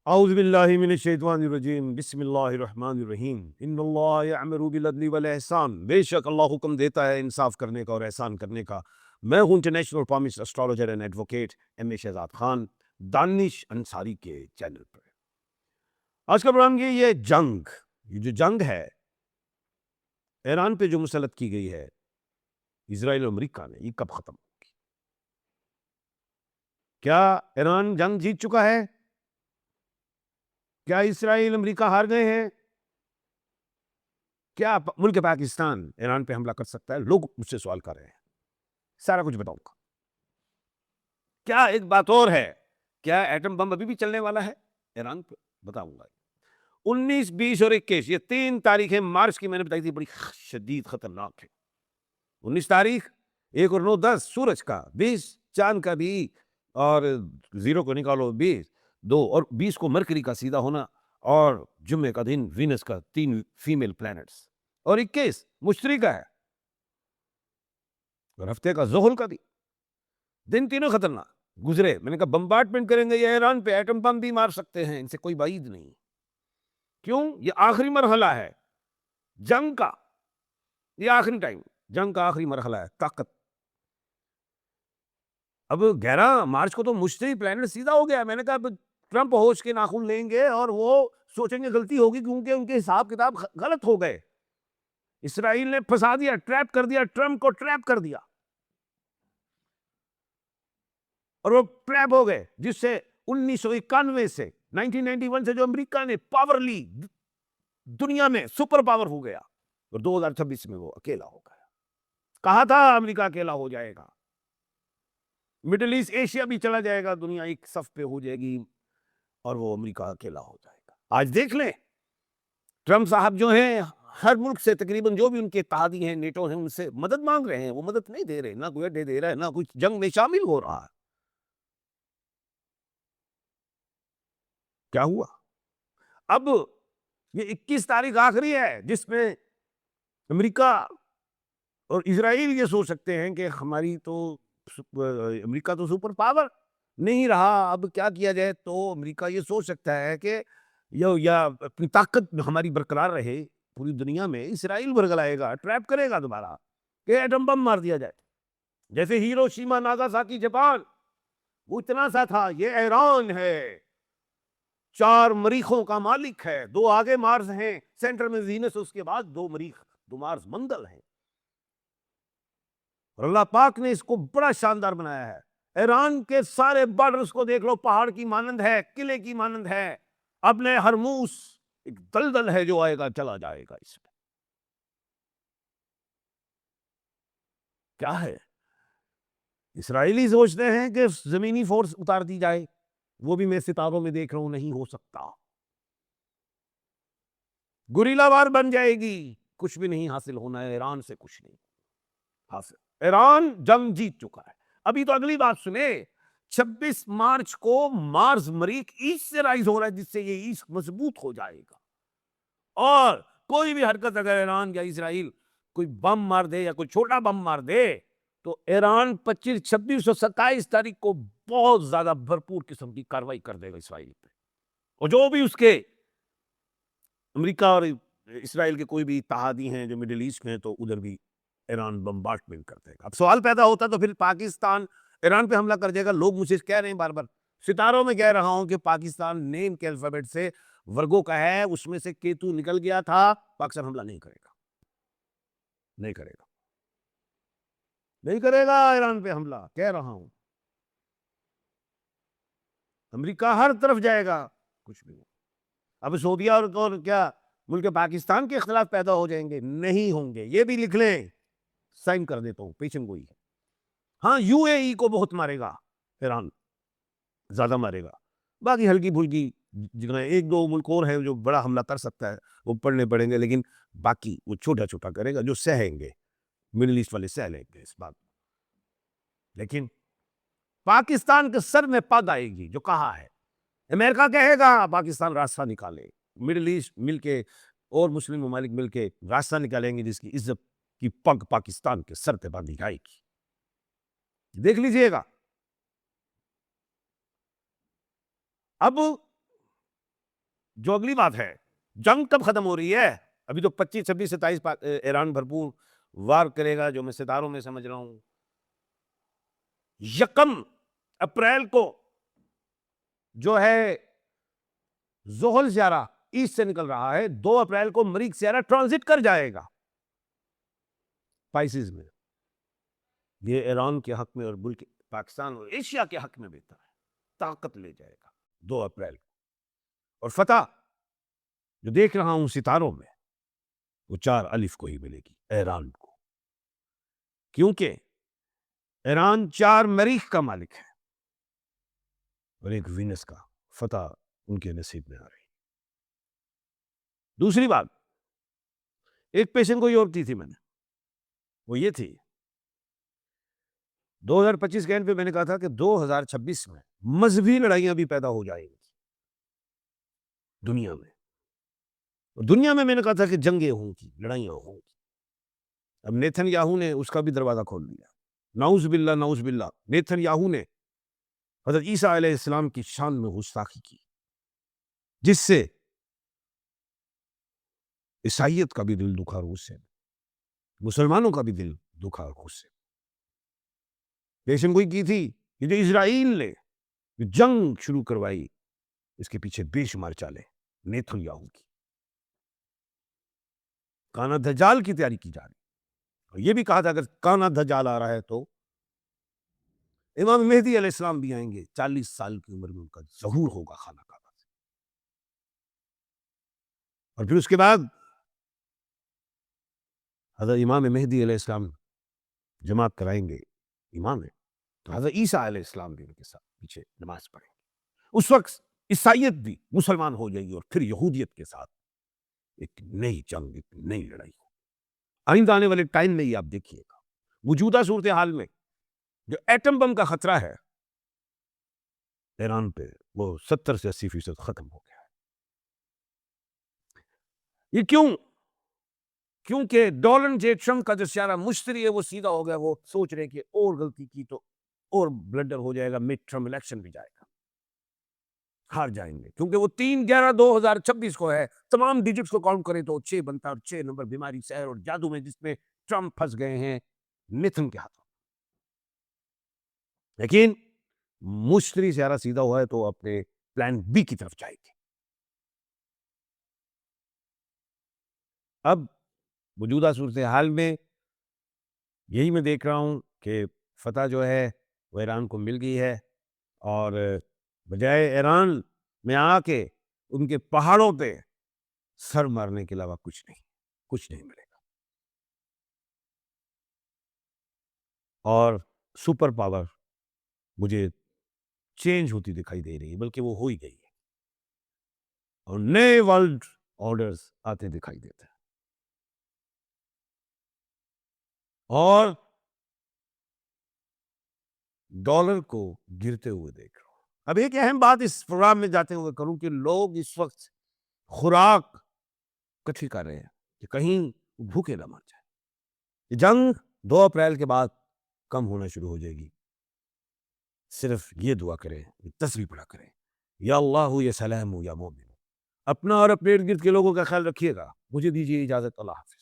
اعوذ باللہ من الشیطان الرجیم بسم اللہ الرحمن الرحیم ان اللہ یأمر بالعدل والاحسان۔ بے شک اللہ حکم دیتا ہے انصاف کرنے کا اور احسان کرنے کا۔ میں ہوں international promise astrologer and advocate M A Shahzad Khan, Danish Ansari کے چینل پر۔ آج کا پروگرام یہ جو جنگ ہے ایران پہ جو مسلط کی گئی ہے اسرائیل اور امریکہ نے، یہ کب ختم ہوگی؟ کیا ایران جنگ جیت چکا ہے؟ کیا اسرائیل امریکہ ہار گئے ہیں؟ کیا ملک پاکستان ایران پہ حملہ کر سکتا ہے؟ لوگ مجھ سے سوال کر رہے ہیں، سارا کچھ بتاؤں گا۔ کیا ایک بات اور ہے، کیا ایٹم بم ابھی بھی چلنے والا ہے ایران پہ؟ بتاؤں گا۔ 19، 20 اور 21 یہ 3 تاریخیں مارچ کی میں نے بتائی تھی، بڑی شدید خطرناک ہے۔ 19 تاریخ 1 اور 9 10 سورج کا، 20 چاند کا بھی، اور 0 کو نکالو 20 2 اور 20 کو مرکری کا سیدھا ہونا، اور جمعے کا دن وینس کا 3 فیمیل پلانٹس، اور 21 مشتری کا ہے، اور ہفتے کا زحل کا دن تینوں خطرناک گزرے۔ میں نے کہا بمبارڈمنٹ کریں گے، یہ ایران پہ ایٹم بم بھی مار سکتے ہیں، ان سے کوئی بعید نہیں۔ کیوں؟ یہ آخری مرحلہ ہے جنگ کا، یہ آخری ٹائم جنگ کا آخری مرحلہ ہے۔ طاقت اب 11 مارچ کو تو مشتری پلانٹ سیدھا ہو گیا۔ میں نے کہا اب ٹرمپ ہوش کے ناخن لیں گے اور وہ سوچیں گے غلطی ہوگی، کیونکہ ان کے حساب کتاب غلط ہو گئے۔ اسرائیل نے پھنسا دیا، ٹریپ کر دیا، ٹرمپ کو ٹریپ کر دیا، اور وہ ٹریپ ہو گئے، جس سے 1991 سے 1991 سے جو امریکہ نے پاور لی دنیا میں، سپر پاور ہو گیا، اور 2026 میں وہ اکیلا ہو گیا۔ کہا تھا امریکہ اکیلا ہو جائے گا، مڈل ایسٹ ایشیا بھی چلا جائے گا، دنیا ایک صف پہ ہو جائے گی، اور وہ امریکہ اکیلا ہو جائے گا۔ آج دیکھ لیں ٹرمپ صاحب جو ہیں ہر ملک سے تقریباً جو بھی ان کے اتحادی ہیں، نیٹو ہیں، ان سے مدد مانگ رہے ہیں، وہ مدد نہیں دے رہے، نہ کوئی اڈے دے رہا ہے، نہ کچھ جنگ میں شامل ہو رہا ہے۔ کیا ہوا؟ اب یہ 21 تاریخ آخری ہے جس میں امریکہ اور اسرائیل یہ سوچ سکتے ہیں کہ ہماری تو امریکہ تو سپر پاور نہیں رہا، اب کیا کیا جائے؟ تو امریکہ یہ سوچ سکتا ہے کہ یا اپنی طاقت ہماری برقرار رہے پوری دنیا میں، اسرائیل برگلائے گا، ٹریپ کرے گا دوبارہ کہ ایٹم بم مار دیا جائے، جیسے ہیروشیما ناگاساکی جاپان، وہ اتنا سا تھا۔ یہ ایران ہے، 4 مریخوں کا مالک ہے، 2 آگے مارس ہیں، سینٹر میں وینس، اس کے بعد 2 مریخ، 2 مارس منگل ہیں، اور اللہ پاک نے اس کو بڑا شاندار بنایا ہے۔ ایران کے سارے بارڈرز کو دیکھ لو، پہاڑ کی مانند ہے، قلعے کی مانند ہے، اپنے ہرموس ایک دلدل ہے جو آئے گا چلا جائے گا۔ اس میں کیا ہے؟ اسرائیلی سوچتے ہیں کہ زمینی فورس اتار دی جائے، وہ بھی میں ستاروں میں دیکھ رہا ہوں نہیں ہو سکتا، گوریلا وار بن جائے گی، کچھ بھی نہیں حاصل ہونا ہے ایران سے، کچھ نہیں حاصل۔ ایران جنگ جیت چکا ہے۔ ابھی تو اگلی بات سنے، 26 مارچ کو مارس مریخ ایسٹ سے رائز ہو رہا ہے، جس سے یہ ایسٹ مضبوط ہو جائے گا، اور کوئی بھی حرکت اگر ایران یا اسرائیل کوئی بم مار دے یا کوئی چھوٹا بم مار دے تو ایران 25 26 اور 27 تاریخ کو بہت زیادہ بھرپور قسم کی کاروائی کر دے گا اسرائیل پہ، اور جو بھی اس کے امریکہ اور اسرائیل کے کوئی بھی اتحادی ہیں جو مڈل ایسٹ میں ہیں، تو ادھر بھی ایران بمبارڈمنٹ کر دے گا۔ اب سوال پیدا ہوتا تو پھر پاکستان ایران پہ حملہ کر دے گا۔ لوگ مجھے کہہ رہے ہیں بار بار، ستاروں میں کہہ رہا ہوں کہ پاکستان نیم کے الفابیٹ سے ورگو کا ہے، اس میں سے کیتو نکل گیا تھا، پاکستان حملہ نہیں کرے گا، نہیں کرے گا، نہیں کرے گا ایران پہ حملہ، کہہ رہا ہوں۔ امریکہ ہر طرف جائے گا، کچھ بھی نہیں۔ اب سعودیہ اور کیا ملک پاکستان کے اختلاف پیدا ہو جائیں گے؟ نہیں ہوں گے، یہ بھی لکھ لیں، سائن کر دیتا ہوں، پیشن گوئی ہے۔ ہاں یو اے ای کو بہت مارے گا ایران، زیادہ مارے گا، باقی ہلکی پھلکی جگہ 1 2 ملک اور ہیں جو بڑا حملہ کر سکتا ہے، وہ پڑھنے پڑیں گے، لیکن باقی وہ چھوٹا چھوٹا کرے گا، جو سہیں گے مڈل ایسٹ والے سہ لیں گے اس بات۔ لیکن پاکستان کے سر میں پگ آئے گی، جو کہا ہے امریکہ کہے گا پاکستان راستہ نکالے، مڈل ایسٹ مل کے اور مسلم ممالک مل کے راستہ نکالیں گے، جس کی عزت کی پگ پاکستان کے سر پہ باندھی جائے گی، دیکھ لیجئے گا۔ اب جو اگلی بات ہے، جنگ کب ختم ہو رہی ہے؟ ابھی تو 25 26 27 ایران بھرپور وار کرے گا، جو میں ستاروں میں سمجھ رہا ہوں۔ 1 اپریل کو جو ہے زحل سیارہ ایسٹ سے نکل رہا ہے، 2 اپریل کو مریخ سیارہ ٹرانزٹ کر جائے گا پائسز میں۔ یہ ایران کے حق میں اور ملک پاکستان اور ایشیا کے حق میں بہتر ہے، طاقت لے جائے گا 2 اپریل کو۔ اور فتح جو دیکھ رہا ہوں ستاروں میں، وہ 4 الف کو ہی ملے گی، ایران کو، کیونکہ ایران 4 مریخ کا مالک ہے اور 1 وینس کا۔ فتح ان کے نصیب میں آ رہی۔ دوسری بات، ایک پیشن گوئی اور کی تھی میں نے، وہ یہ تھی 2025 کے اینڈ پہ میں نے کہا تھا کہ 2026 میں مذہبی لڑائیاں بھی پیدا ہو جائیں گی دنیا میں، اور دنیا میں نے کہا تھا کہ جنگیں ہوں گی، لڑائیاں ہوں گی۔ اب نیتن یاہو نے اس کا بھی دروازہ کھول دیا، نعوذ باللہ نعوذ باللہ۔ نیتن یاہو نے حضرت عیسیٰ علیہ السلام کی شان میں گستاخی کی، جس سے عیسائیت کا بھی دل دکھا روس سے، مسلمانوں کا بھی دل دکھا روس سے۔ پیشن گوئی کی تھی کہ جو اسرائیل نے جنگ شروع کروائی، اس کے پیچھے بے شمار چالیں نیتن یاہو کی۔ کانا دجال کی تیاری کی جا رہی، اور یہ بھی کہا تھا اگر کانا دجال آ رہا ہے تو امام مہدی علیہ السلام بھی آئیں گے، 40 سال کی عمر میں ان کا ظہور ہوگا خانہ کعبہ سے، اور پھر اس کے بعد حضرت امام مہدی علیہ السلام جماعت کرائیں گے، امام ہے تو حضرت عیسیٰ علیہ السلام بھی ان کے ساتھ پیچھے نماز پڑھیں گے۔ اس وقت عیسائیت بھی مسلمان ہو جائے گی، اور پھر یہودیت کے ساتھ ایک نئی جنگ، ایک نئی لڑائی ہو۔ آئندہ آنے والے ٹائم میں یہ آپ دیکھیے گا، موجودہ صورتحال میں جو ایٹم بم کا خطرہ ہے ایران پہ، وہ 70 سے 80% ختم ہو گیا ہے۔ یہ کیوں؟ کیونکہ ڈونلڈ جے ٹرمپ کا جو سیارہ مشتری ہے وہ سیدھا ہو گیا، وہ سوچ رہے کہ اور غلطی کی تو اور بلنڈر ہو جائے گا، مڈ ٹرم الیکشن بھی جائے گا، ہار جائیں گے، کیونکہ وہ 3/11/2026 کو ہے۔ تمام ڈیجٹس کو کاؤنٹ کریں تو 6 بنتا ہے، اور 6 نمبر بیماری، سحر اور جادو میں جس میں ٹرمپ پھنس گئے ہیں نیتن کے ہاتھوں۔ لیکن مشتری سیارہ سیدھا ہوا ہے تو اپنے پلان بی کی طرف جائے گی۔ اب موجودہ صورتحال میں یہی میں دیکھ رہا ہوں کہ فتح جو ہے وہ ایران کو مل گئی ہے، اور بجائے ایران میں آ کے ان کے پہاڑوں پہ سر مارنے کے علاوہ کچھ نہیں ملے گا۔ اور سپر پاور مجھے چینج ہوتی دکھائی دے رہی ہے، بلکہ وہ ہو ہی گئی ہے، اور نئے ورلڈ آرڈرز آتے دکھائی دیتے ہیں۔ اور ڈالر کو گرتے ہوئے دیکھ رہا ہوں۔ اب ایک اہم بات اس پروگرام میں جاتے ہوئے کروں کہ لوگ اس وقت خوراک کٹھی کر رہے ہیں کہ کہیں بھوکے نہ مر جائے۔ یہ جنگ 2 اپریل کے بعد کم ہونا شروع ہو جائے گی۔ صرف یہ دعا کریں، تسبیح پڑھا کریں، یا اللہ یا سلام یا مومن۔ اپنا اور اپنے ارد گرد کے لوگوں کا خیال رکھیے گا۔ مجھے دیجیے اجازت، اللہ حافظ۔